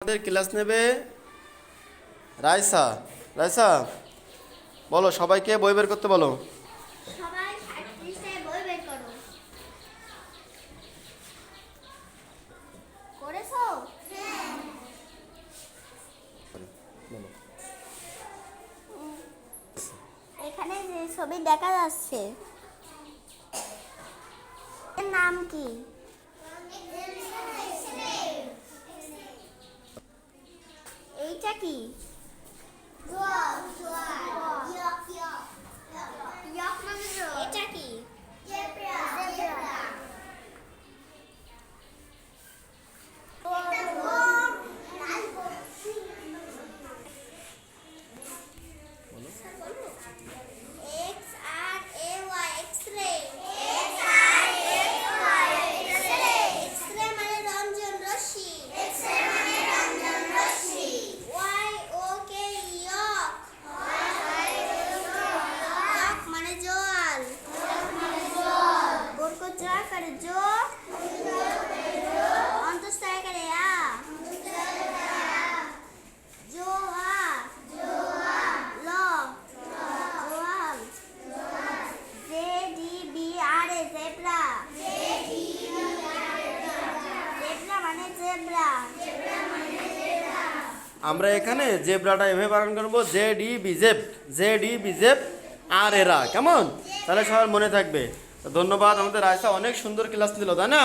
আমাদের ক্লাস নেবে রাইসা। রাইসা বলো, সবাইকে বই বের করতে বলো। সবাই 60 পৃষ্ঠায় বই বের করো। করেছো? হ্যাঁ। এখানে যে ছবি দেখা যাচ্ছে এর নাম কি? এইটা কি? এটা কি? আমরা এখানে জেব্রাটা এভাবে বানান করবো, জেড ই বি জেব আর এরা। কেমন? তাহলে সবার মনে থাকবে। তো ধন্যবাদ। আমাদের রাইসা অনেক সুন্দর ক্লাস নিল, তাই না?